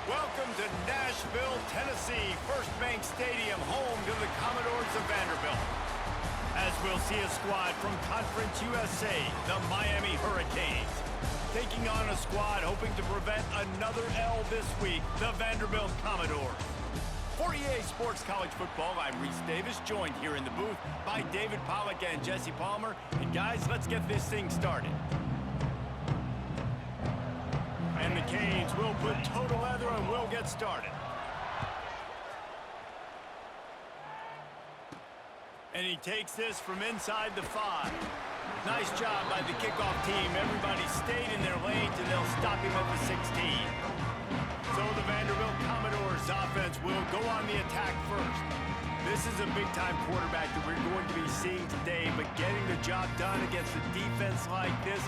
Welcome to Nashville, Tennessee, First Bank Stadium, home to the Commodores of Vanderbilt. As we'll see a squad from Conference USA, the Miami Hurricanes, taking on a squad hoping to prevent another L this week, the Vanderbilt Commodores. For EA Sports College Football, I'm Reese Davis, joined here in the booth by David Pollack and Jesse Palmer. And guys, let's get this thing started. And the Canes will put total leather and we'll get started. And he takes this from inside the 5. Nice job by the kickoff team. Everybody stayed in their lanes and they'll stop him at the 16. So the Vanderbilt Commodores offense will go on the attack first. This is a big-time quarterback that we're going to be seeing today, but getting the job done against a defense like this,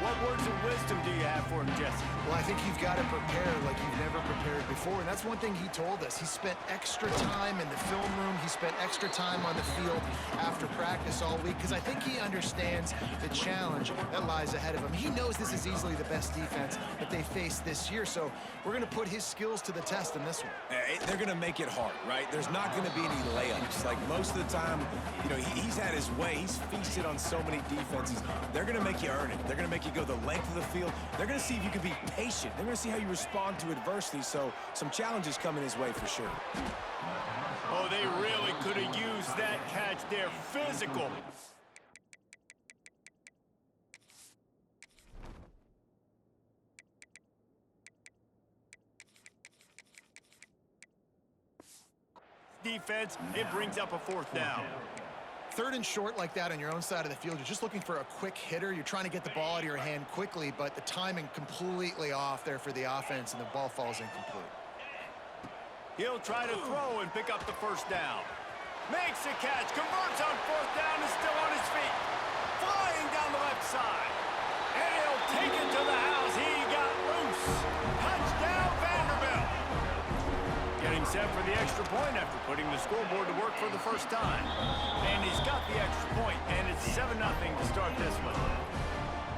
what words of wisdom do you have for him, Jesse? Well, I think you've got to prepare like you've never prepared before, and that's one thing he told us. He spent extra time in the film room. He spent extra time on the field after practice all week, because I think he understands the challenge that lies ahead of him. He knows this is easily the best defense that they faced this year, so we're going to put his skills to the test in this one. They're going to make it hard, right? There's not going to be any layups. Like most of the time, you know, he's had his way. He's feasted on so many defenses. They're going to make you earn it. They're going to make you go the length of the field. They're going to see if you can be patient. They're going to see how you respond to adversity. So some challenges coming his way for sure. Oh, they really could have used that catch there. Physical. Defense, it brings up a 4th down. 3rd and short like that on your own side of the field, you're just looking for a quick hitter. You're trying to get the ball out of your hand quickly, but the timing completely off there for the offense, and the ball falls incomplete. He'll try to throw and pick up the 1st down. Makes the catch, converts on 4th down, is still on his feet. Flying down the left side. And he'll take it to the house. He got loose. Touchdown, Vanderbilt. Getting set for the extra point after putting the scoreboard to work for the first time. And he's got the extra point, and it's 7-0 to start this one.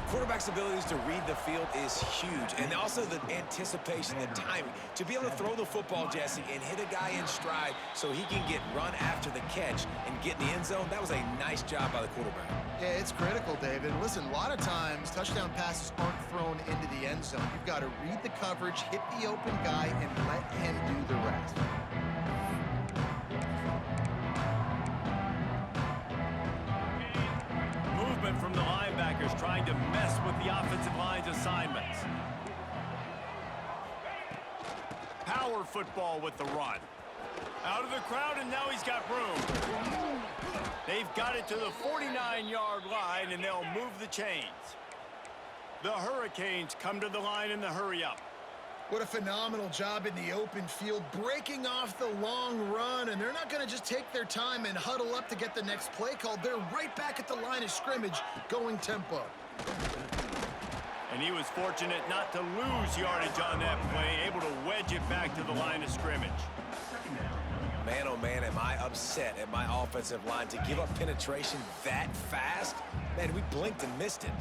Quarterback's abilities to read the field is huge, and also the anticipation, the timing. To be able to throw the football, Jesse, and hit a guy in stride so he can get run after the catch and get in the end zone, that was a nice job by the quarterback. Yeah, it's critical, David. Listen, a lot of times, touchdown passes aren't thrown into the end zone. You've got to read the coverage, hit the open guy, and let him do the rest. Movement from the linebackers trying to mess with the offensive line's assignments. Power football with the run. Out of the crowd, and now he's got room. They've got it to the 49-yard line, and they'll move the chains. The Hurricanes come to the line in the hurry-up. What a phenomenal job in the open field, breaking off the long run, and they're not going to just take their time and huddle up to get the next play called. They're right back at the line of scrimmage, going tempo. And he was fortunate not to lose yardage on that play, able to wedge it back to the line of scrimmage. Man, oh man, am I upset at my offensive line to give up penetration that fast? Man, we blinked and missed it.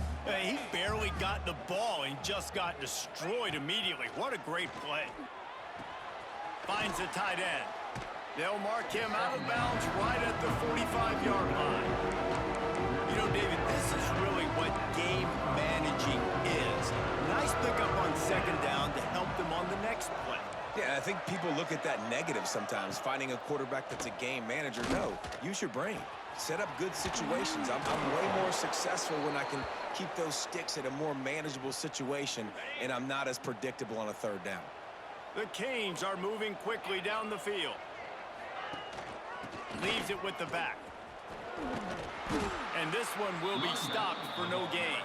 He barely got the ball and just got destroyed immediately. What a great play. Finds the tight end. They'll mark him out of bounds right at the 45-yard line. You know, David, this is really what think people look at that negative sometimes, finding a quarterback that's a game manager. No, use your brain. Set up good situations. I'm way more successful when I can keep those sticks at a more manageable situation, and I'm not as predictable on a third down. The Canes are moving quickly down the field. Leaves it with the back. And this one will be stopped for no gain.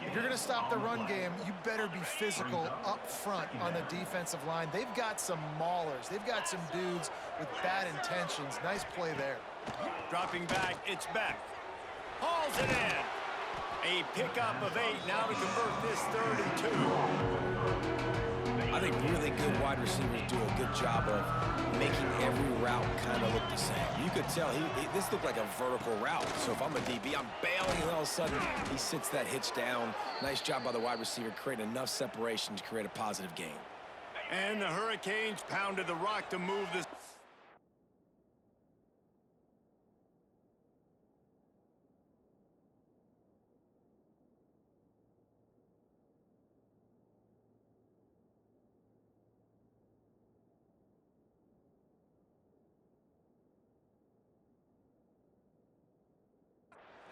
If you're going to stop the run game, you better be physical up front on the defensive line. They've got some maulers. They've got some dudes with bad intentions. Nice play there. Dropping back, it's Beck. Hauls it in. A pickup of 8 now to convert this 3rd and 2. I think really good wide receivers do a good job of making every route kind of look the same. You could tell this looked like a vertical route. So if I'm a DB, I'm bailing, and all of a sudden he sits that hitch down. Nice job by the wide receiver, creating enough separation to create a positive gain. And the Hurricanes pounded the rock to move this.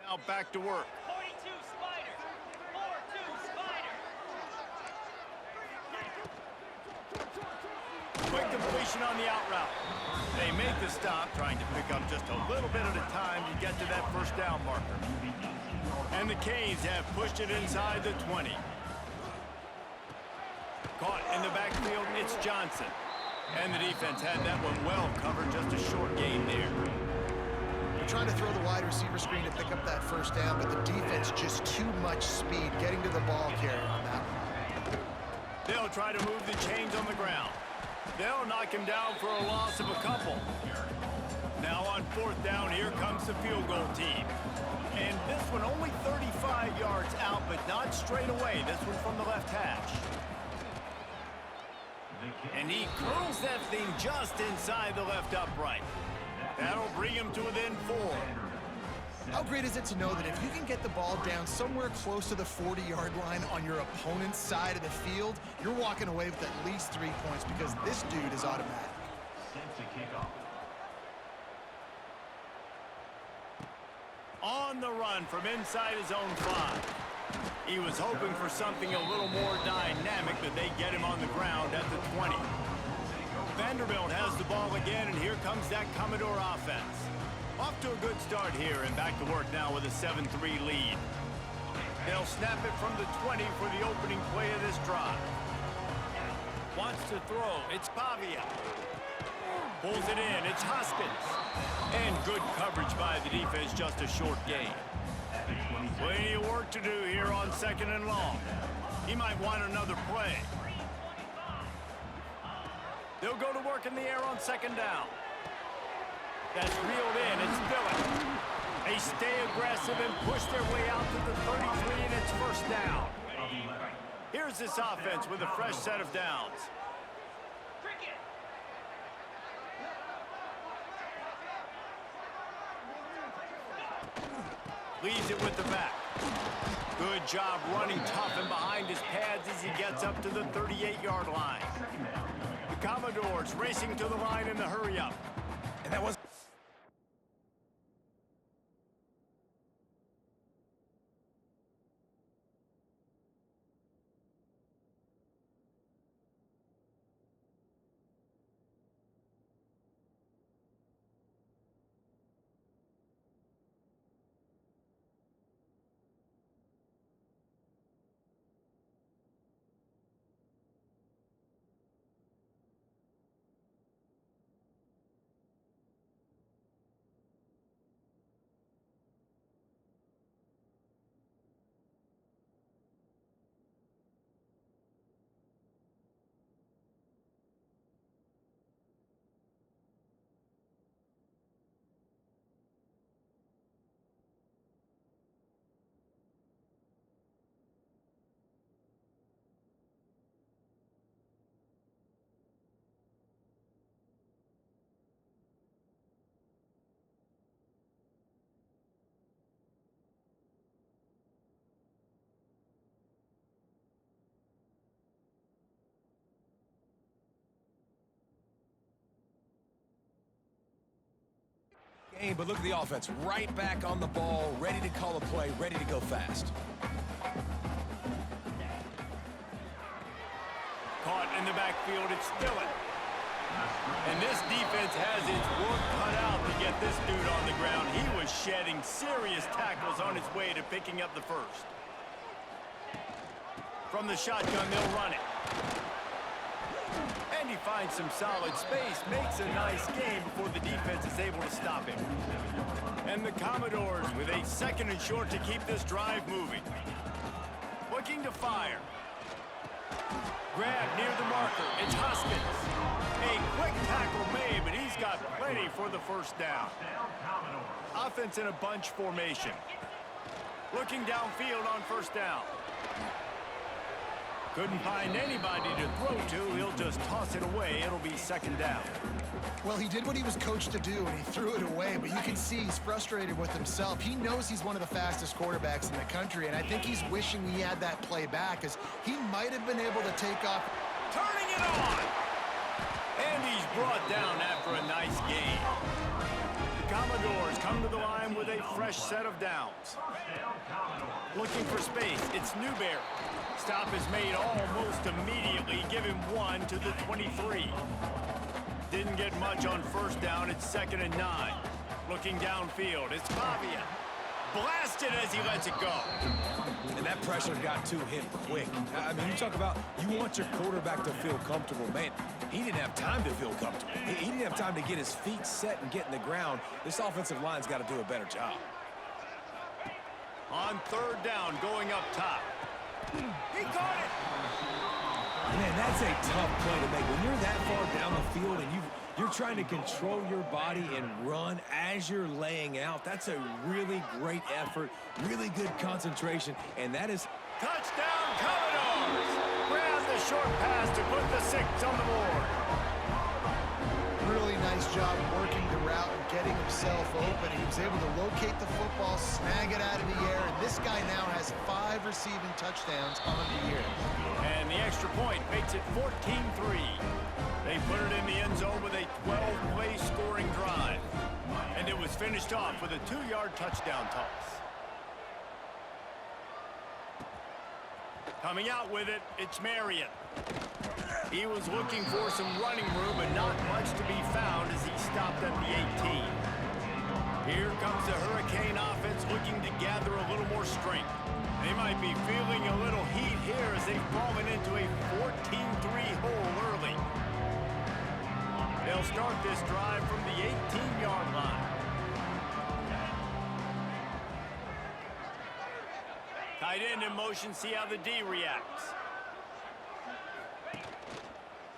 Now back to work. 42 Spider. 4-2 Spider. Quick completion on the out route. They make the stop, trying to pick up just a little bit at a time to get to that first down marker. And the Canes have pushed it inside the 20. Caught in the backfield, it's Johnson. And the defense had that one well covered, just a short gain there. They're trying to throw the wide receiver screen to pick up that first down, but the defense just too much speed getting to the ball carrier on that one. They'll try to move the chains on the ground. They'll knock him down for a loss of a couple. Now on 4th down, here comes the field goal team. And this one only 35 yards out, but not straight away. This one from the left hash. And he curls that thing just inside the left upright. That'll bring him to within 4. How great is it to know that if you can get the ball down somewhere close to the 40-yard line on your opponent's side of the field, you're walking away with at least 3 points because this dude is automatic. On the run from inside his own 5. He was hoping for something a little more dynamic, but they get him on the ground at the 20. Vanderbilt has the ball again, and here comes that Commodore offense. Off to a good start here, and back to work now with a 7-3 lead. They'll snap it from the 20 for the opening play of this drive. Wants to throw, it's Pavia. Pulls it in, it's Hoskins. And good coverage by the defense, just a short gain. Plenty of work to do here on 2nd and long. He might want another play. They'll go to work in the air on 2nd down. That's reeled in, it's Billick. They stay aggressive and push their way out to the 33, and it's 1st down. Here's this offense with a fresh set of downs. Leaves it with the back. Good job running tough and behind his pads as he gets up to the 38-yard line. The Commodores racing to the line in the hurry-up. And that was... But look at the offense, right back on the ball, ready to call a play, ready to go fast. Caught in the backfield, it's Dillon. And this defense has its work cut out to get this dude on the ground. He was shedding serious tackles on his way to picking up the first. From the shotgun, they'll run it. And he finds some solid space, makes a nice game before the defense is able to stop him. And the Commodores with a 2nd and short to keep this drive moving. Looking to fire. Grab near the marker. It's Hoskins. A quick tackle made, but he's got plenty for the first down. Offense in a bunch formation. Looking downfield on first down. Couldn't find anybody to throw to. He'll just toss it away. It'll be 2nd down. Well, he did what he was coached to do, and he threw it away, but you can see he's frustrated with himself. He knows he's one of the fastest quarterbacks in the country, and I think he's wishing he had that play back, as he might have been able to take off. Turning it on! And he's brought down after a nice game. The Commodores come to the line with a fresh set of downs. Looking for space, it's Newberry. Stop is made almost immediately. Give him 1 to the 23. Didn't get much on first down. It's 2nd and 9. Looking downfield, it's Pavia. Blasted as he lets it go. And that pressure got to him quick. I mean, you talk about you want your quarterback to feel comfortable. Man, he didn't have time to feel comfortable. He didn't have time to get his feet set and get in the ground. This offensive line's got to do a better job. On 3rd down, going up top. He caught it. Man, that's a tough play to make. When you're that far down the field and you're trying to control your body and run as you're laying out, that's a really great effort, really good concentration, and that is... Touchdown, Commodores! Grab the short pass to put the 6 on the board. Really nice job working the route and getting himself open. He was able to locate the football, snag it out of the air, and this guy now has 5 receiving touchdowns on the year. And the extra point makes it 14-3. They put it in the end zone with a 12-play scoring drive. And it was finished off with a 2-yard touchdown toss. Coming out with it, it's Marion. He was looking for some running room, but not much to be found as he stopped at the 18. Here comes the Hurricane offense looking to gather a little more strength. They might be feeling a little heat here as they've fallen into a 14-3 hole early. They'll start this drive from the 18-yard line. Tight end in motion, see how the D reacts.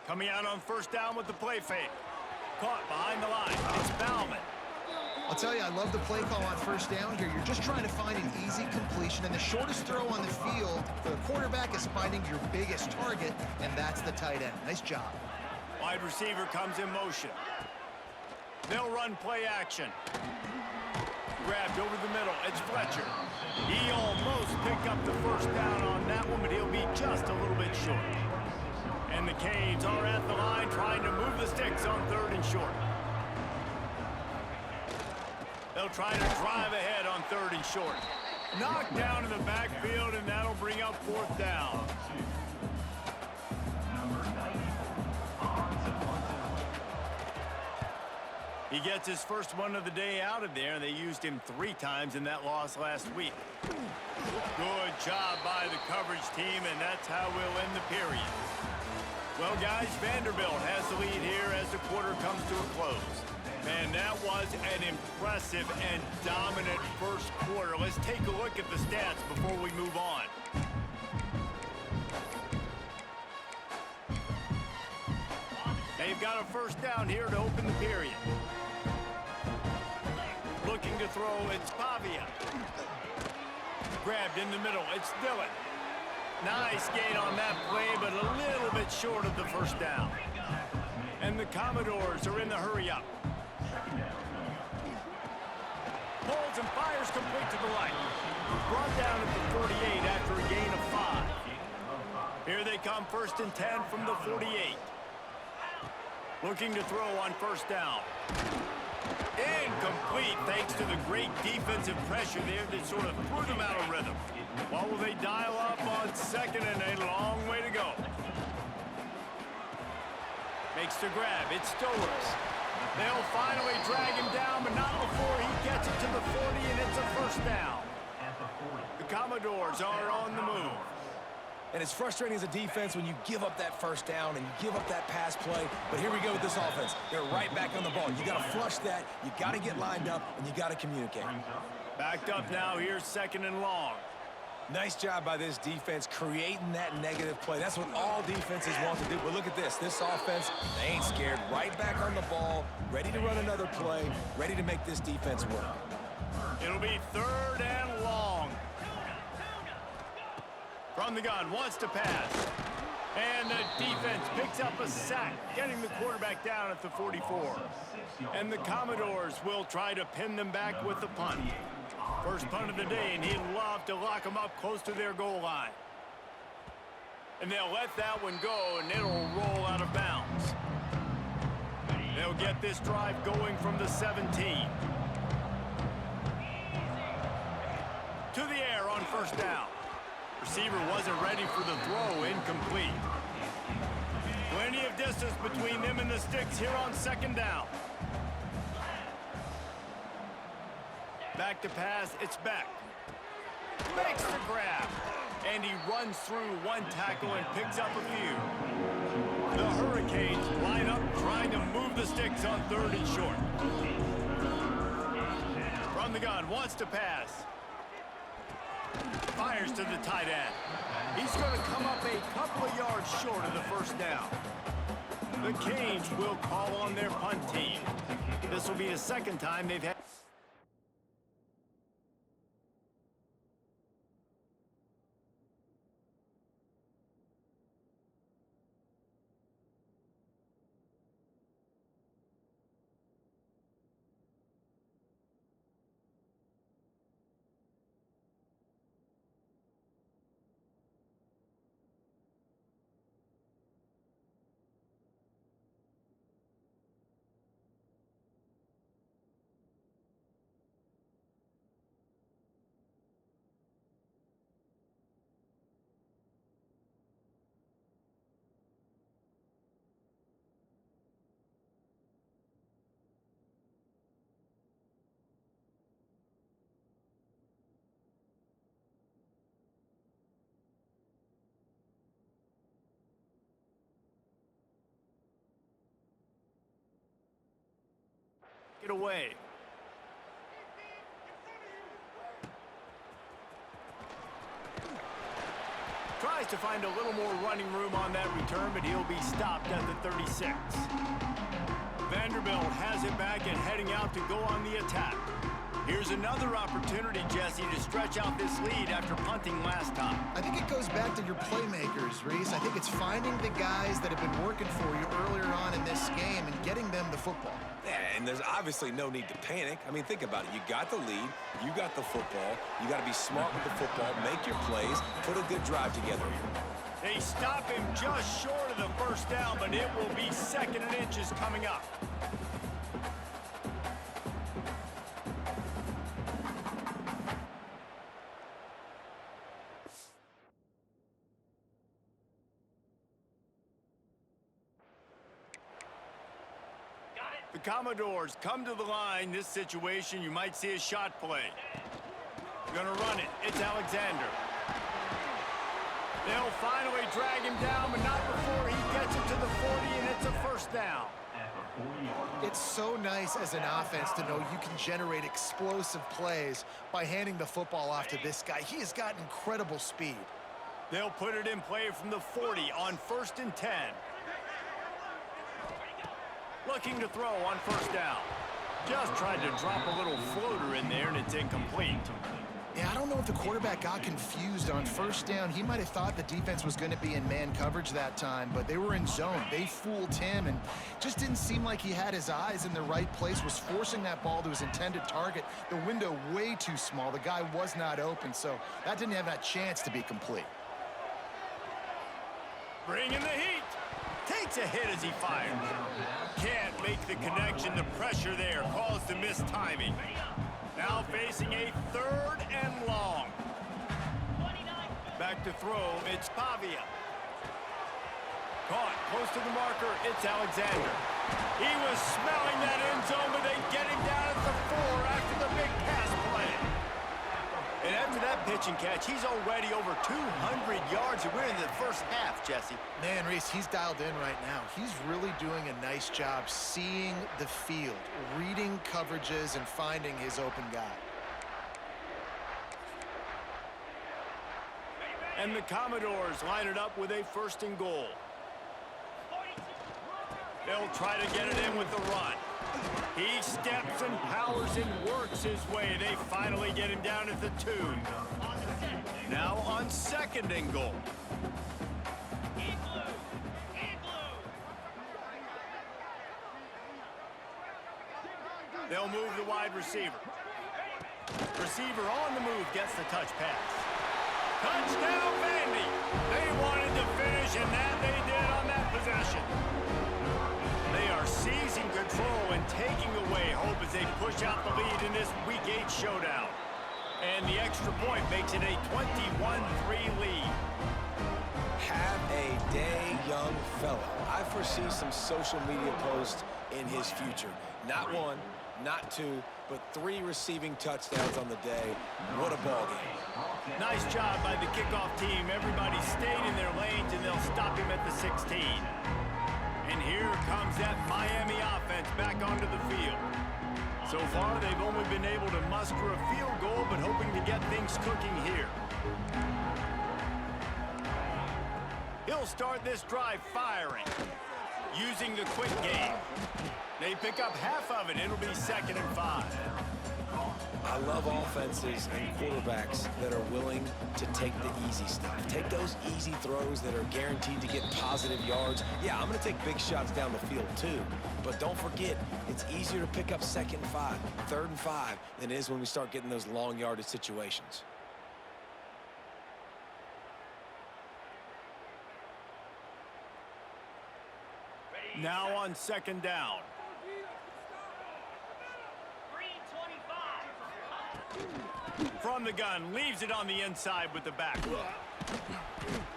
Coming out on first down with the play fake. Caught behind the line. It's Bauman. I'll tell you, I love the play call on first down here. You're just trying to find an easy completion, and the shortest throw on the field for the quarterback is finding your biggest target, and that's the tight end. Nice job. Wide receiver comes in motion. They'll run play action. Grabbed over the middle. It's Fletcher. He almost picked up the first down on that one, but he'll be just a little bit short. And the Canes are at the line trying to move the sticks on 3rd and short. They'll try to drive ahead on 3rd and short. Knocked down in the backfield, and that'll bring up 4th down. He gets his first one of the day out of there. They used him 3 times in that loss last week. Good job by the coverage team, and that's how we'll end the period. Well, guys, Vanderbilt has the lead here as the quarter comes to a close. Man, that was an impressive and dominant first quarter. Let's take a look at the stats before we move on. They've got a first down here to open the period. Looking to throw, it's Pavia. Grabbed in the middle, it's Dillon. Nice gain on that play, but a little bit short of the first down. And the Commodores are in the hurry-up. Pulls and fires complete to the right. Brought down at the 48 after a gain of 5. Here they come, 1st and 10 from the 48. Looking to throw on first down. Incomplete thanks to the great defensive pressure there that sort of threw them out of rhythm. What will they dial up on second and a long way to go? Makes the grab. It's Stowers. They'll finally drag him down, but not before he gets it to the 40, and it's a first down. The Commodores are on the move. And it's frustrating as a defense when you give up that first down and you give up that pass play. But here we go with this offense. They're right back on the ball. You got to flush that. You got to get lined up, and you got to communicate. Backed up now. Here's second and long. Nice job by this defense creating that negative play. That's what all defenses want to do. But look at this. This offense, they ain't scared. Right back on the ball, ready to run another play, ready to make this defense work. It'll be third and long. From the gun, wants to pass. And the defense picks up a sack, getting the quarterback down at the 44. And the Commodores will try to pin them back with the punt. First punt of the day, and he'd love to lock them up close to their goal line. And they'll let that one go, and it'll roll out of bounds. They'll get this drive going from the 17. To the air on first down. Receiver wasn't ready for the throw, incomplete. Plenty of distance between them and the sticks here on second down. Back to pass, it's Beck. Makes the grab. And he runs through one tackle and picks up a few. The Hurricanes line up trying to move the sticks on third and short. From the gun, wants to pass. Fires to the tight end. He's going to come up a couple of yards short of the first down. The Canes will call on their punt team. This will be the second time they've had... Get away. Tries to find a little more running room on that return, but he'll be stopped at the 36. Vanderbilt has it back and heading out to go on the attack. Here's another opportunity, Jesse, to stretch out this lead after punting last time. I think it goes back to your playmakers, Reese. I think it's finding the guys that have been working for you earlier on in this game and getting them the football. Yeah, and there's obviously no need to panic. I mean, think about it. You got the lead. You got the football. You got to be smart with the football. Make your plays. Put a good drive together here. They stop him just short of the first down, but it will be second and inches coming up. The Commodores come to the line. This situation, you might see a shot play. Gonna run it. It's Alexander. They'll finally drag him down, but not before he gets it to the 40, and it's a first down. It's so nice as an offense to know you can generate explosive plays by handing the football off to this guy. He has got incredible speed. They'll put it in play from the 40 on 1st and 10. Looking to throw on first down. Just tried to drop a little floater in there, and it's incomplete. Yeah, I don't know if the quarterback got confused on first down. He might have thought the defense was going to be in man coverage that time, but they were in zone. They fooled him, and just didn't seem like he had his eyes in the right place, was forcing that ball to his intended target. The window way too small. The guy was not open, so that didn't have that chance to be complete. Bringing the heat. Takes a hit as he fires. Can't make the connection. The pressure there caused the missed timing. Now facing a 3rd and long. Back to throw, it's Pavia. Caught close to the marker, it's Alexander. He was smelling that end zone, but they get him down at the 4 after the big pass play. And after that pitch and catch, he's already over 200 yards, and we're in the first half, Jesse. Man, Reese, he's dialed in right now. He's really doing a nice job seeing the field, reading coverages, and finding his open guy. And the Commodores line it up with a 1st and goal. They'll try to get it in with the run. He steps and powers and works his way. They finally get him down at the 2. Now on 2nd and goal. They'll move the wide receiver. Receiver on the move gets the touch pass. Touchdown, Vandy! They wanted to finish, and that they did on that possession. They are seizing control and taking away hope as they push out the lead in this Week 8 showdown. And the extra point makes it a 21-3 lead. Have a day, young fella. I foresee some social media posts in his future. Not 1, not 2, but 3 receiving touchdowns on the day. What a ball game. Nice job by the kickoff team. Everybody stayed in their lanes, and they'll stop him at the 16. And here comes that Miami offense back onto the field. So far, they've only been able to muster a field goal, but hoping to get things cooking here. He'll start this drive firing, using the quick game. They pick up half of it. It'll be 2nd and 5. I love offenses and quarterbacks that are willing to take the easy stuff. Take those easy throws that are guaranteed to get positive yards. Yeah, I'm going to take big shots down the field too. But don't forget, it's easier to pick up 2nd and 5, 3rd and 5 than it is when we start getting those long yardage situations. Now on 2nd down. From the gun, leaves it on the inside with the back.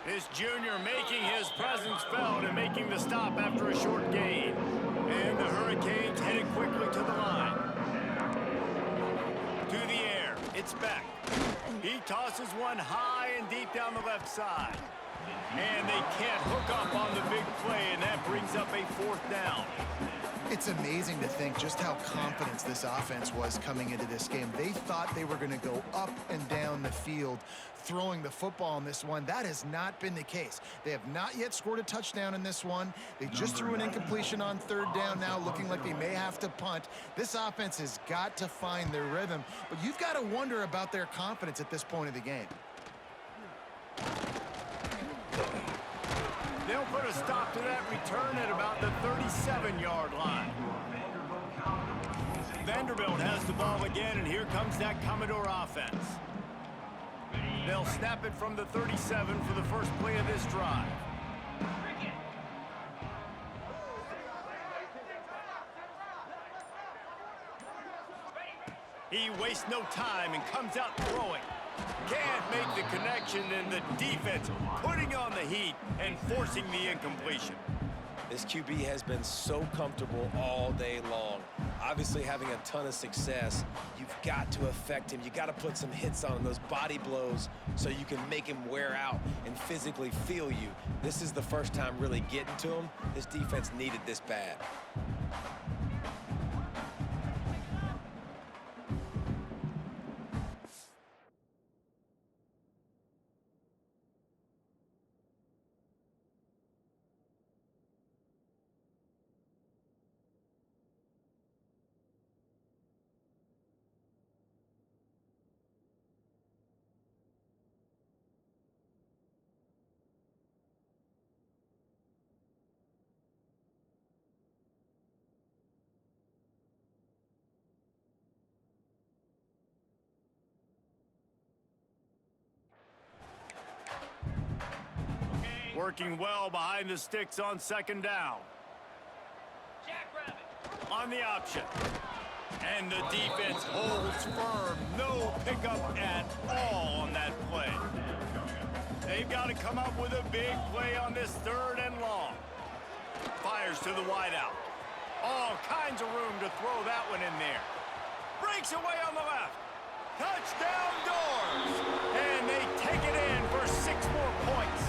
This junior making his presence felt and making the stop after a short gain. And the Hurricanes headed quickly to the line. To the air, it's Beck. He tosses one high and deep down the left side. And they can't hook up on the big play, and that brings up a 4th down. It's amazing to think just how confident this offense was coming into this game. They thought they were going to go up and down the field throwing the football in this one. That has not been the case. They have not yet scored a touchdown in this one. They just threw an incompletion on 3rd down now, looking like they may have to punt. This offense has got to find their rhythm, but you've got to wonder about their confidence at this point of the game. They'll put a stop to that return at about the 37-yard line. Vanderbilt has the ball again, and here comes that Commodore offense. They'll snap it from the 37 for the first play of this drive. He wastes no time and comes out throwing. Can't make the connection, and the defense putting on the heat and forcing the incompletion. This QB has been so comfortable all day long. Obviously having a ton of success. You've got to affect him. You got to put some hits on him, those body blows, so you can make him wear out and physically feel you. This is the first time really getting to him. This defense needed this bad. Working well behind the sticks on second down. Jackrabbit. On the option. And the defense holds firm. No pickup at all on that play. They've got to come up with a big play on this 3rd and long. Fires to the wideout. All kinds of room to throw that one in there. Breaks away on the left. Touchdown Doors! And they take it in for 6 more points.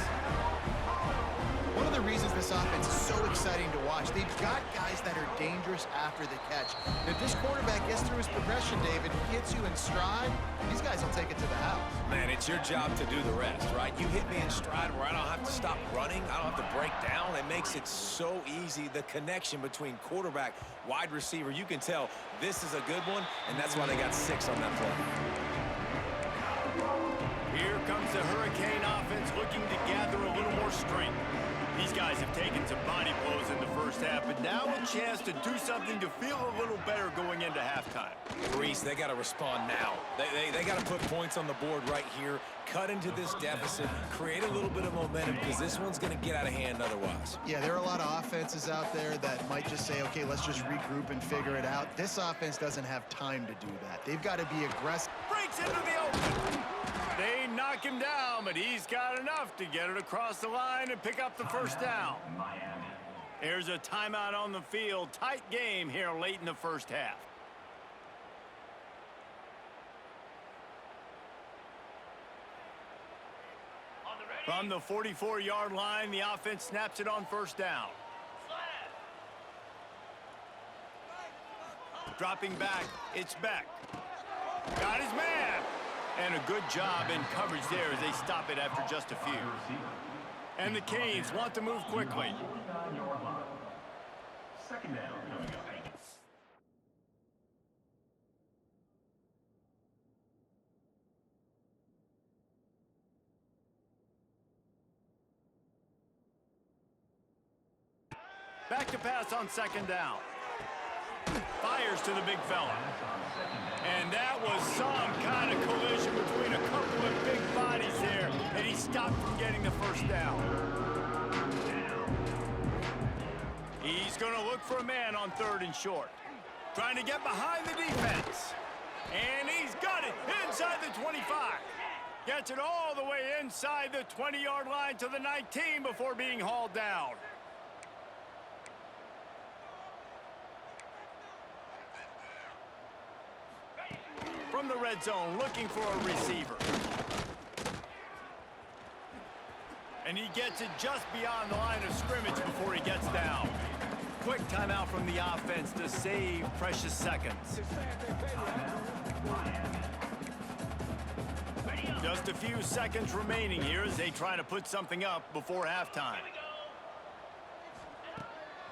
One of the reasons this offense is so exciting to watch, they've got guys that are dangerous after the catch. And if this quarterback gets through his progression, David, he hits you in stride, these guys will take it to the house. Man, it's your job to do the rest, right? You hit me in stride where I don't have to stop running. I don't have to break down. It makes it so easy. The connection between quarterback, wide receiver, you can tell this is a good one, and that's why they got 6 on that play. Here comes the Hurricane offense looking to gather a little more strength. These guys have taken some body blows in the first half, but now a chance to do something to feel a little better going into halftime. Reese, they got to respond now. They got to put points on the board right here, cut into this deficit, create a little bit of momentum, because this one's going to get out of hand otherwise. Yeah, there are a lot of offenses out there that might just say, okay, let's just regroup and figure it out. This offense doesn't have time to do that. They've got to be aggressive. Breaks into the open. They knock him down, but he's got enough to get it across the line and pick up the first down. There's a timeout on the field. Tight game here late in the first half. From the 44-yard line, the offense snaps it on first down. Dropping back, it's Beck. Got his man. And a good job in coverage there as they stop it after just a few. And the Canes want to move quickly. Second down coming up. Back to pass on second down. Fires to the big fella. And that was some kind of collision between a couple of big bodies there, and he stopped from getting the first down. He's going to look for a man on 3rd and short. Trying to get behind the defense. And he's got it inside the 25. Gets it all the way inside the 20-yard line to the 19 before being hauled down. From the red zone, looking for a receiver. And he gets it just beyond the line of scrimmage before he gets down. Quick timeout from the offense to save precious seconds. Just a few seconds remaining here as they try to put something up before halftime.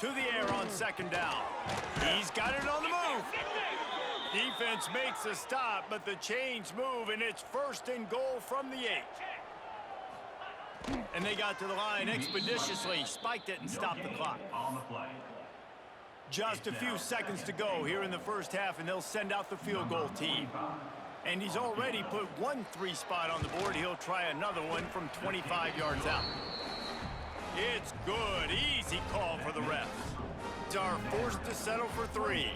To the air on second down. He's got it on the move. Defense makes a stop, but the chains move, and it's 1st and goal from the 8. And they got to the line expeditiously, spiked it, and stopped the clock. Just a few seconds to go here in the first half, and they'll send out the field goal team. And he's already put one 3 spot on the board. He'll try another one from 25 yards out. It's good. Easy call for the refs. Are forced to settle for 3.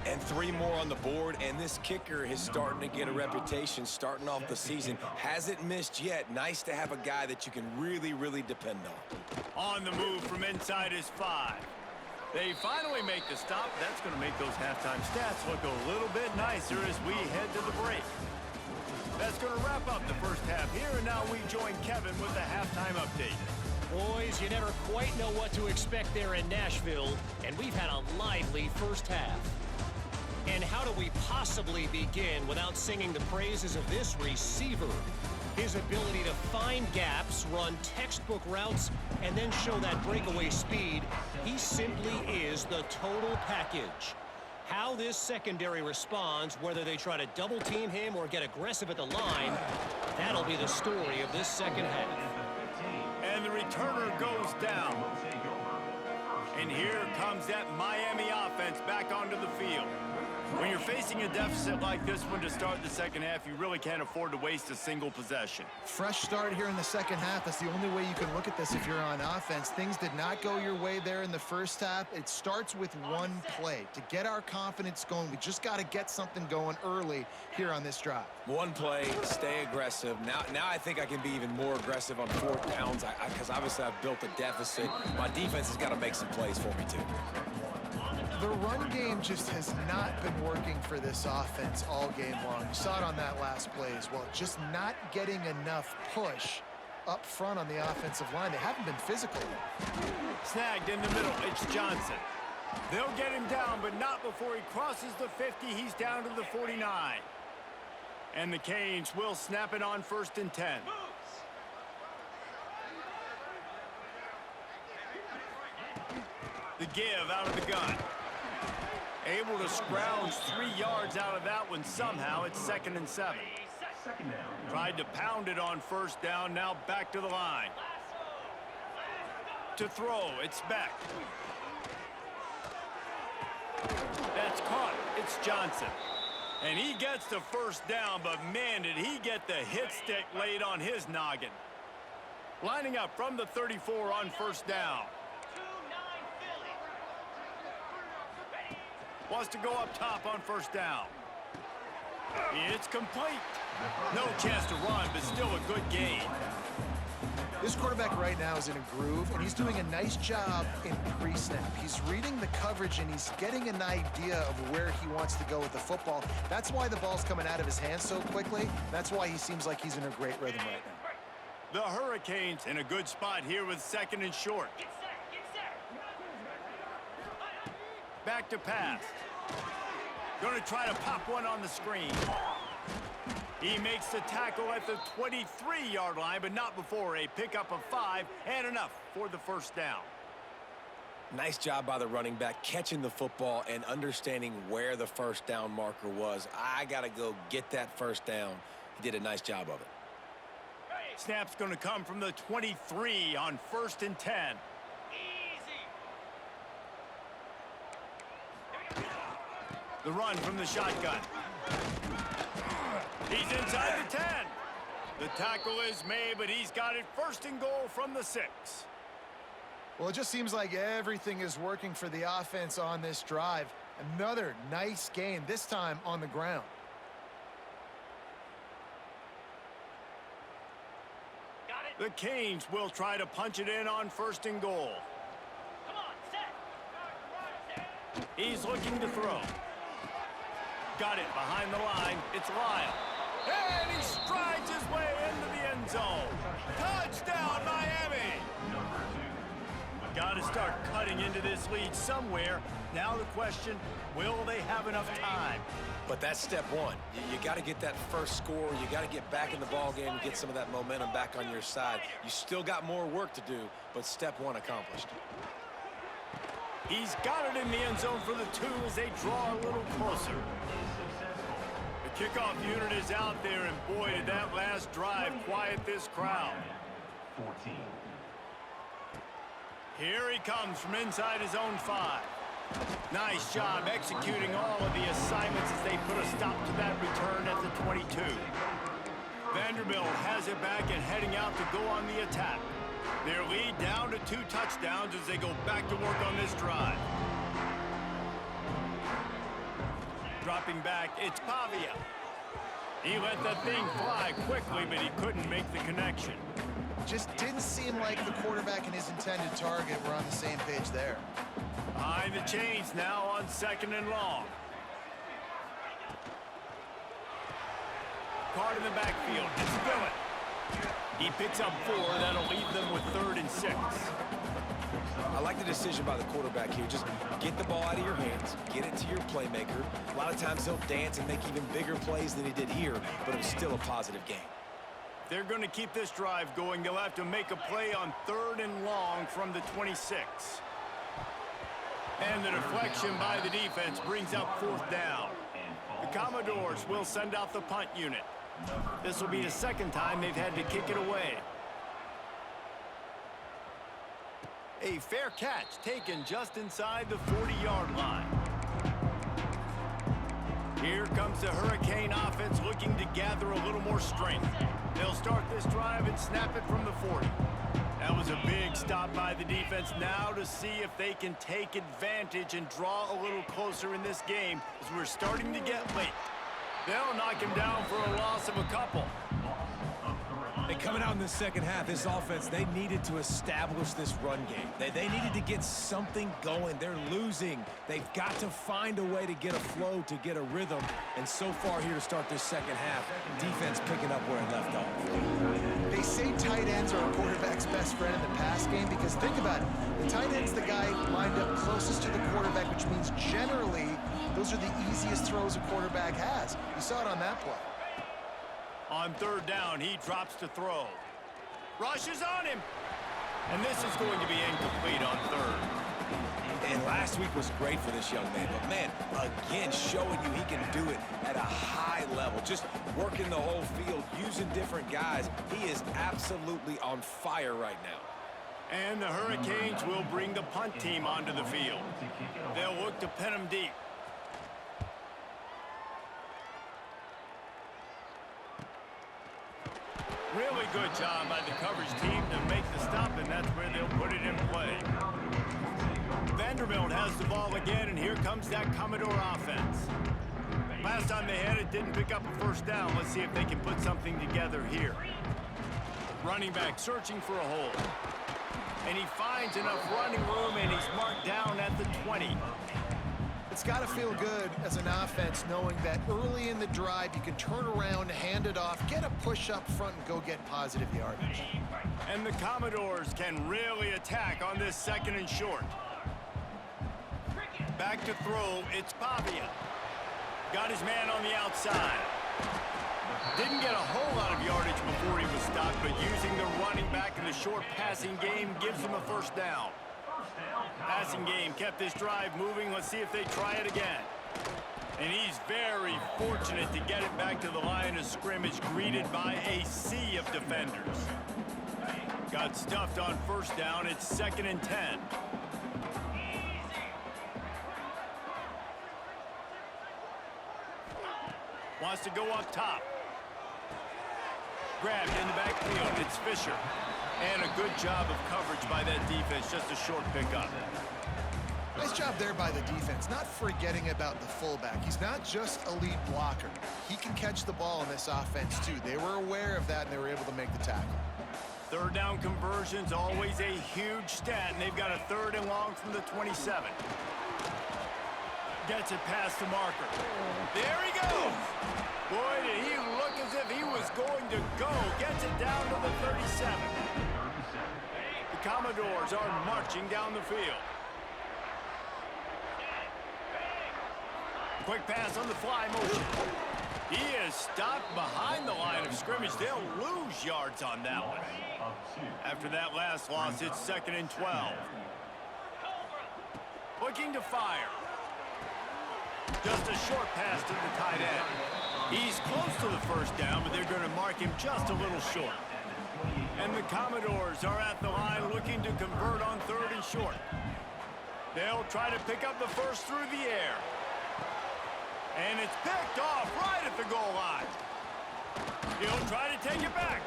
And 3 more on the board, and this kicker is starting to get a reputation starting off the season. Hasn't missed yet. Nice to have a guy that you can really, really depend on. On the move from inside his 5. They finally make the stop. That's going to make those halftime stats look a little bit nicer as we head to the break. That's going to wrap up the first half here, and now we join Kevin with the halftime update. Boys, you never quite know what to expect there in Nashville, and we've had a lively first half. And how do we possibly begin without singing the praises of this receiver? His ability to find gaps, run textbook routes, and then show that breakaway speed. He simply is the total package. How this secondary responds, whether they try to double team him or get aggressive at the line, that'll be the story of this second half. And the returner goes down. And here comes that Miami offense back onto the field. When you're facing a deficit like this one to start the second half, you really can't afford to waste a single possession. Fresh start here in the second half. That's the only way you can look at this if you're on offense. Things did not go your way there in the first half. It starts with one play. To get our confidence going, we just got to get something going early here on this drive. One play, stay aggressive. Now I think I can be even more aggressive on fourth downs because obviously I've built a deficit. My defense has got to make some plays for me too. The run game just has not been working for this offense all game long. You saw it on that last play as well. Just not getting enough push up front on the offensive line. They haven't been physical. Snagged in the middle. It's Johnson. They'll get him down, but not before he crosses the 50. He's down to the 49. And the Canes will snap it on 1st and 10. The give out of the gun. Able to scrounge 3 yards out of that one somehow. It's 2nd and 7. Tried to pound it on 1st down. Now back to the line. To throw. It's Beck. That's caught. It's Johnson. And he gets the 1st down, but man, did he get the hit stick laid on his noggin. Lining up from the 34 on 1st down. Wants to go up top on 1st down. It's complete. No chance to run, but still a good gain. This quarterback right now is in a groove, and he's doing a nice job in pre-snap. He's reading the coverage, and he's getting an idea of where he wants to go with the football. That's why the ball's coming out of his hands so quickly. That's why he seems like he's in a great rhythm right now. The Hurricanes in a good spot here with 2nd and short. Back to pass. Going to try to pop one on the screen. He makes the tackle at the 23-yard line, but not before a pickup of 5 and enough for the 1st down. Nice job by the running back catching the football and understanding where the 1st down marker was. I got to go get that 1st down. He did a nice job of it. Snap's going to come from the 23 on 1st and 10. The run from the shotgun. He's inside the 10. The tackle is made, but he's got it 1st and goal from the 6. Well, it just seems like everything is working for the offense on this drive. Another nice gain, this time on the ground. The Canes will try to punch it in on 1st and goal. Come on, set. He's looking to throw. Got it behind the line. It's Lyle. And he strides his way into the end zone. Touchdown, Miami! Got to start cutting into this lead somewhere. Now the question, will they have enough time? But that's step one. You got to get that first score. You got to get back in the ball game and get some of that momentum back on your side. You still got more work to do, but step one accomplished. He's got it in the end zone for the 2 as they draw a little closer. The kickoff unit is out there, and boy, did that last drive quiet this crowd. 14. Here he comes from inside his own 5. Nice job executing all of the assignments as they put a stop to that return at the 22. Vanderbilt has it back and heading out to go on the attack. Their lead down to 2 touchdowns as they go back to work on this drive. Dropping back, it's Pavia. He let that thing fly quickly, but he couldn't make the connection. Just didn't seem like the quarterback and his intended target were on the same page there. Behind the chains now on 2nd and long. Card in the backfield. It's Billett. He picks up 4. That'll leave them with 3rd and 6. I like the decision by the quarterback here. Just get the ball out of your hands, get it to your playmaker. A lot of times he'll dance and make even bigger plays than he did here, but it was still a positive game. If they're going to keep this drive going, they'll have to make a play on 3rd and long from the 26. And the deflection by the defense brings up 4th down. The Commodores will send out the punt unit. This will be the 2nd time they've had to kick it away. A fair catch taken just inside the 40-yard line. Here comes the Hurricane offense looking to gather a little more strength. They'll start this drive and snap it from the 40. That was a big stop by the defense. Now to see if they can take advantage and draw a little closer in this game as we're starting to get late. They'll knock him down for a loss of a couple. And coming out in the second half, this offense, they needed to establish this run game. They needed to get something going. They're losing. They've got to find a way to get a flow, to get a rhythm. And so far here to start this second half, defense picking up where it left off. They say tight ends are a quarterback's best friend in the pass game because think about it. The tight end's the guy lined up closest to the quarterback, which means generally those are the easiest throws a quarterback has. You saw it on that play. On third down, he drops to throw. Rushes on him. And this is going to be incomplete on third. And last week was great for this young man. But, man, again, showing you he can do it at a high level. Just working the whole field, using different guys. He is absolutely on fire right now. And the Hurricanes will bring the punt team onto the field. They'll look to pin him deep. Really good job by the coverage team to make the stop, and that's where they'll put it in play. Vanderbilt has the ball again, and here comes that Commodore offense. Last time they had it, didn't pick up a first down. Let's see if they can put something together here. Running back searching for a hole. And he finds enough running room, and he's marked down at the 20. It's got to feel good as an offense knowing that early in the drive you can turn around, hand it off, get a push up front, and go get positive yardage. And the Commodores can really attack on this second and short. Back to throw, it's Pavia. Got his man on the outside. Didn't get a whole lot of yardage before he was stopped, but using the running back in the short passing game gives him a first down. Passing game kept this drive moving. Let's see if they try it again. And he's very fortunate to get it back to the line of scrimmage, greeted by a sea of defenders. Got stuffed on first down. It's 2nd and 10. Wants to go up top. Grabbed in the backfield. It's Fisher. And a good job of coverage by that defense. Just a short pickup. Nice job there by the defense, not forgetting about the fullback. He's not just a lead blocker. He can catch the ball in this offense, too. They were aware of that, and they were able to make the tackle. Third down conversions, always a huge stat, and they've got a 3rd and long from the 27. Gets it past the marker. There he goes! Boy, did he look as if he was going to go. Gets it down to the 37. The Commodores are marching down the field. Quick pass on the fly motion. He is stopped behind the line of scrimmage. They'll lose yards on that one. After that last loss, it's 2nd and 12. Looking to fire. Just a short pass to the tight end. He's close to the first down, but they're going to mark him just a little short. And the Commodores are at the line looking to convert on 3rd and short. They'll try to pick up the first through the air. And it's picked off right at the goal line. He'll try to take it back.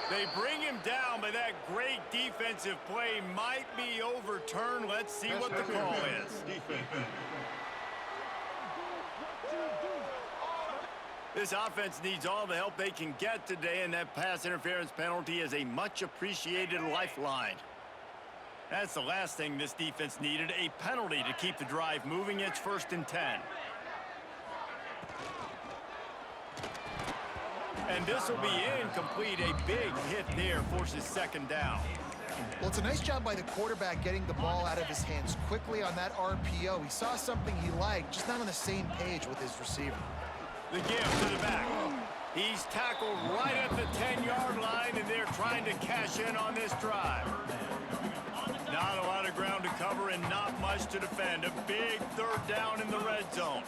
They bring him down, but that great defensive play might be overturned. Let's see what the call is. This offense needs all the help they can get today, and that pass interference penalty is a much-appreciated lifeline. That's the last thing this defense needed, a penalty to keep the drive moving. It's 1st and 10. And this will be incomplete. A big hit there forces 2nd down. Well, it's a nice job by the quarterback getting the ball out of his hands quickly on that RPO. He saw something he liked, just not on the same page with his receiver. The give to the back. He's tackled right at the 10-yard line, and they're trying to cash in on this drive. Not a lot of ground to cover and not much to defend. A big 3rd down in the red zone.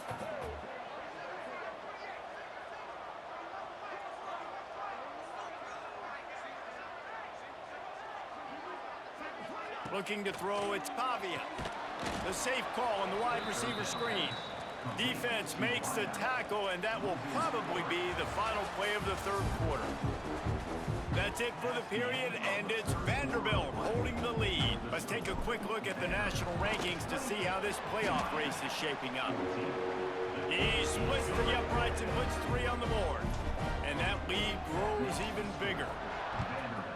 Looking to throw, it's Pavia. The safe call on the wide receiver screen. Defense makes the tackle, and that will probably be the final play of the third quarter. That's it for the period, and it's Vanderbilt holding the lead. Let's take a quick look at the national rankings to see how this playoff race is shaping up. He splits the uprights and puts 3 on the board. And that lead grows even bigger.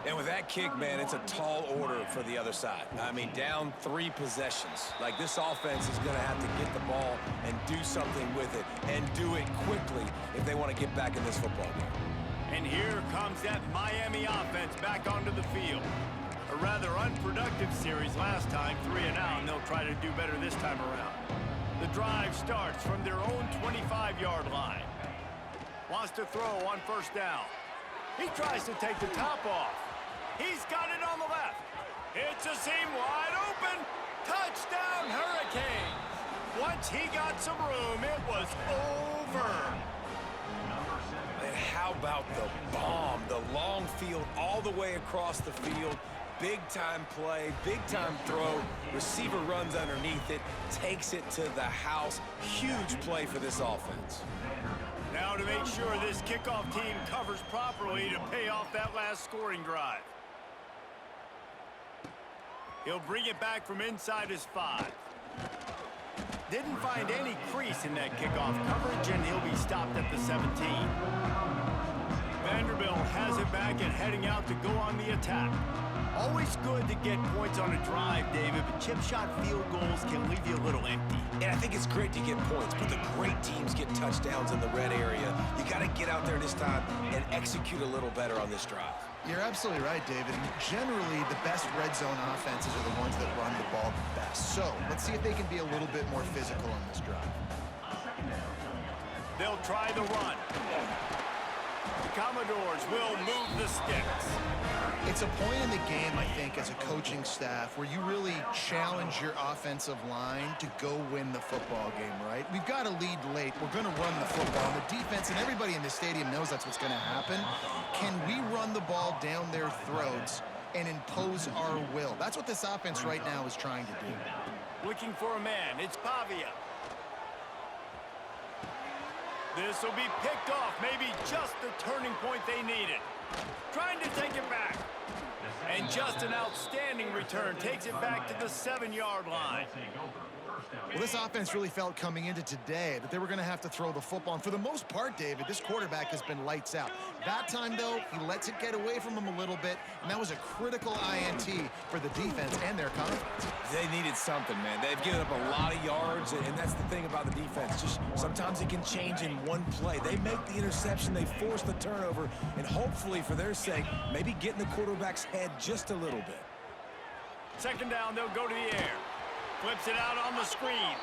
And with that kick, man, it's a tall order for the other side. I mean, down 3 possessions. Like, this offense is going to have to get the ball and do something with it, and do it quickly if they want to get back in this football game. And here comes that Miami offense back onto the field. A rather unproductive series last time, 3 and out, and they'll try to do better this time around. The drive starts from their own 25-yard line. Wants to throw on first down. He tries to take the top off. He's got it on the left. It's a seam wide open. Touchdown, Hurricanes. Once he got some room, it was over. And how about the bomb? The long field all the way across the field. Big-time play, big-time throw. Receiver runs underneath it, takes it to the house. Huge play for this offense. Now to make sure this kickoff team covers properly to pay off that last scoring drive. He'll bring it back from inside his 5. Didn't find any crease in that kickoff coverage, and he'll be stopped at the 17. Vanderbilt has it back and heading out to go on the attack. Always good to get points on a drive, David, but chip shot field goals can leave you a little empty. And I think it's great to get points, but the great teams get touchdowns in the red area. You got to get out there this time and execute a little better on this drive. You're absolutely right, David. And generally, the best red zone offenses are the ones that run the ball the best. So let's see if they can be a little bit more physical on this drive. They'll try the run. The Commodores will move the sticks. It's a point in the game, I think, as a coaching staff where you really challenge your offensive line to go win the football game, right? We've got to lead late. We're going to run the football. The defense and everybody in the stadium knows that's what's going to happen. Can we run the ball down their throats and impose our will? That's what this offense right now is trying to do. Looking for a man. It's Pavia. This will be picked off. Maybe just the turning point they needed. Trying to take it back. And just an outstanding return. Takes it back to the 7-yard line. Well, this offense really felt coming into today that they were going to have to throw the football. And for the most part, David, this quarterback has been lights out. That time, though, he lets it get away from him a little bit, and that was a critical INT for the defense and their confidence. They needed something, man. They've given up a lot of yards, and that's the thing about the defense. Just sometimes it can change in one play. They make the interception, they force the turnover, and hopefully, for their sake, maybe get in the quarterback's head just a little bit. Second down, they'll go to the air. Flips it out on the screen.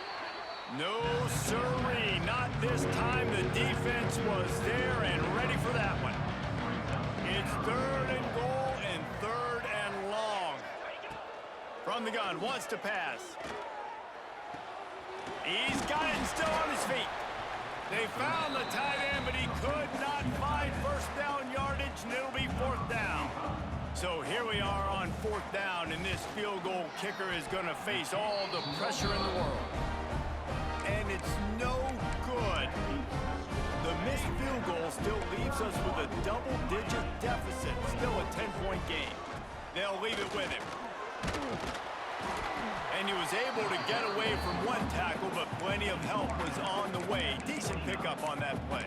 No sirree, not this time. The defense was there and ready for that one. It's 3rd and goal and 3rd and long. From the gun, wants to pass. He's got it and still on his feet. They found the tight end, but he could not find first down yardage, and it'll be 4th down. So here we are on 4th down, and this field goal kicker is going to face all the pressure in the world. And it's no good. The missed field goal still leaves us with a double-digit deficit, still a 10-point game. They'll leave it with him. And he was able to get away from one tackle, but plenty of help was on the way. Decent pickup on that play.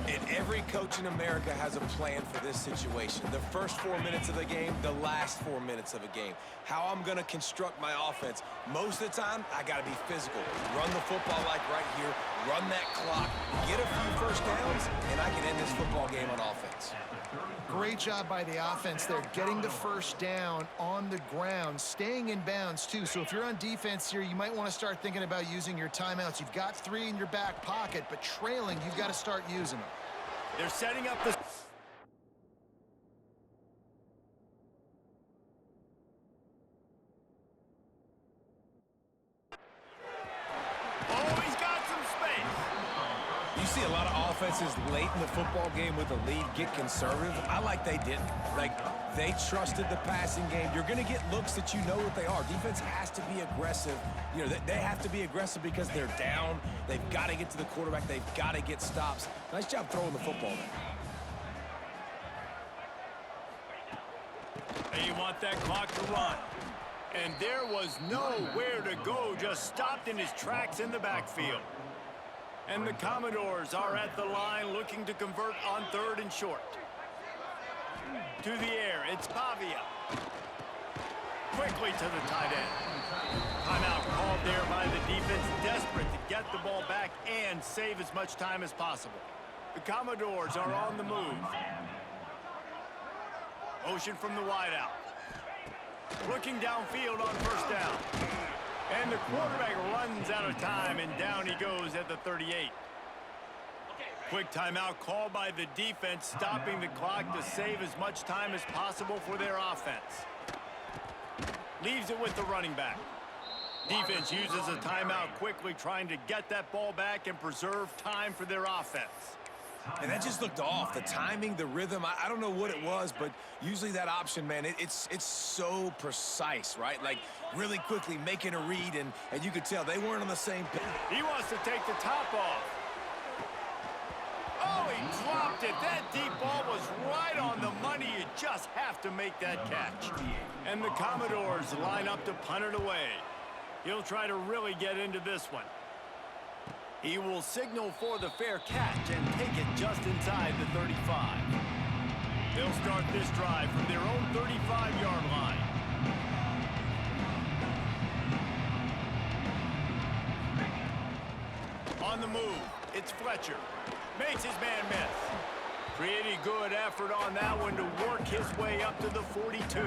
And every coach in America has a plan for this situation. The first 4 minutes of the game, the last 4 minutes of a game. How I'm going to construct my offense. Most of the time, I got to be physical. Run the football like right here. Run that clock. Get a few first downs, and I can end this football game on offense. Great job by the offense there, getting the first down on the ground, staying in bounds, too. So if you're on defense here, you might want to start thinking about using your timeouts. You've got 3 in your back pocket, but trailing, you've got to start using them. They're setting up the... You see a lot of offenses late in the football game with a lead get conservative. I like they didn't. Like, they trusted the passing game. You're going to get looks that you know what they are. Defense has to be aggressive. You know, they have to be aggressive because they're down. They've got to get to the quarterback. They've got to get stops. Nice job throwing the football there. They want that clock to run. And there was nowhere to go, just stopped in his tracks in the backfield. And the Commodores are at the line looking to convert on 3rd and short. To the air, it's Pavia. Quickly to the tight end. Timeout called there by the defense, desperate to get the ball back and save as much time as possible. The Commodores are on the move. Motion from the wideout. Looking downfield on 1st down. And the quarterback runs out of time, and down he goes at the 38. Quick timeout called by the defense, stopping the clock to save as much time as possible for their offense. Leaves it with the running back. Defense uses a timeout quickly, trying to get that ball back and preserve time for their offense. And that just looked off. The timing, the rhythm, I don't know what it was, but usually that option, man, it's so precise, right? Like, really quickly making a read, and you could tell they weren't on the same page. He wants to take the top off. Oh, he dropped it. That deep ball was right on the money. You just have to make that catch. And the Commodores line up to punt it away. He'll try to really get into this one. He will signal for the fair catch and take it just inside the 35. They'll start this drive from their own 35-yard line. On the move, it's Fletcher. Makes his man miss. Pretty good effort on that one to work his way up to the 42.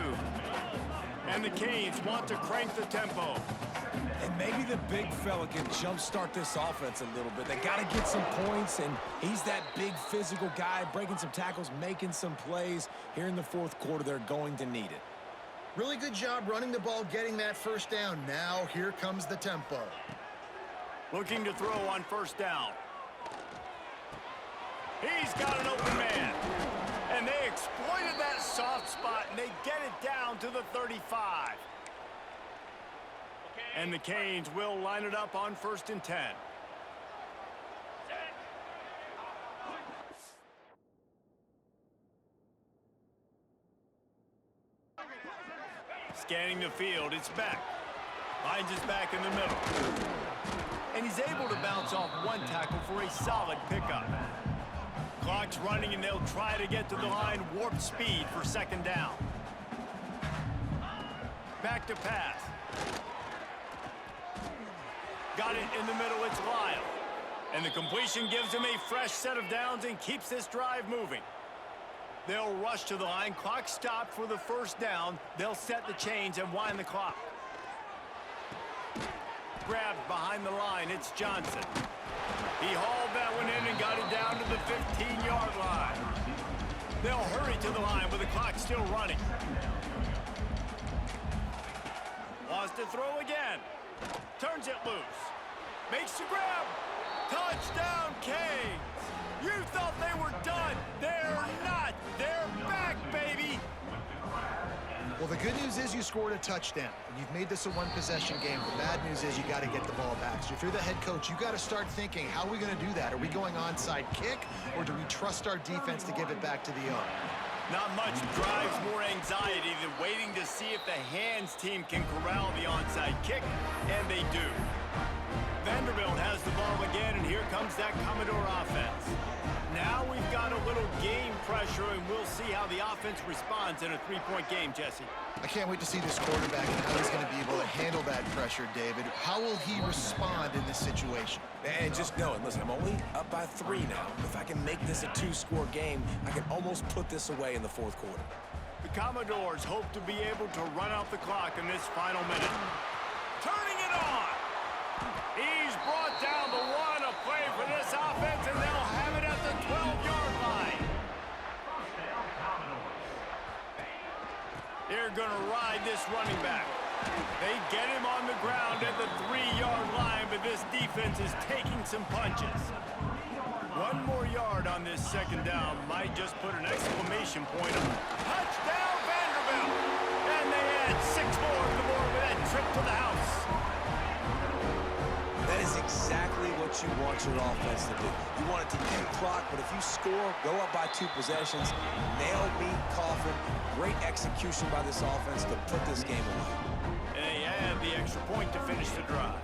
And the Canes want to crank the tempo. And maybe the big fella can jumpstart this offense a little bit. They got to get some points, and he's that big physical guy, breaking some tackles, making some plays. Here in the 4th quarter, they're going to need it. Really good job running the ball, getting that 1st down. Now here comes the tempo. Looking to throw on 1st down. He's got an open man. And they exploited that soft spot, and they get it down to the 35. And the Canes will line it up on 1st and 10. Scanning the field, it's back. Finds his back in the middle. And he's able to bounce off one tackle for a solid pickup. Clock's running, and they'll try to get to the line, warp speed for 2nd down. Back to pass. Got it in the middle, it's Lyle. And the completion gives him a fresh set of downs and keeps this drive moving. They'll rush to the line. Clock stopped for the 1st down. They'll set the chains and wind the clock. Grabbed behind the line, it's Johnson. He hauled that one in and got it down to the 15-yard line. They'll hurry to the line with the clock still running. Wants to throw again. Turns it loose. Makes the grab. Touchdown, Canes. You thought they were done. They're not. They're back, baby. Well, the good news is you scored a touchdown, and you've made this a one-possession game. The bad news is you got to get the ball back. So if you're the head coach, you got to start thinking, how are we going to do that? Are we going onside kick, or do we trust our defense to give it back to the owner? Not much drives more anxiety than waiting to see if the hands team can corral the onside kick, and they do. Vanderbilt has the ball again, and here comes that Commodore offense. Now we've got a little game pressure, and we'll see how the offense responds in a 3-point game, Jesse. I can't wait to see this quarterback and how he's going to be able to handle that pressure, David. How will he respond in this situation? And just knowing, listen, I'm only up by 3 now. If I can make this a 2-score game, I can almost put this away in the 4th quarter. The Commodores hope to be able to run out the clock in this final minute. Turning it on! He's brought down the one, a play for this offense, and they'll have it at the 12-yard line. They're going to ride this running back. They get him on the ground at the 3-yard line, but this defense is taking some punches. One more yard on this second down might just put an exclamation point on touchdown Vanderbilt. And they add 6 more to the board with that trip to the house. That is exactly what you want your offense to do. You want it to eat clock, but if you score, go up by 2 possessions, nail meet Coffin. Great execution by this offense to put this game away. And they add the extra point to finish the drive.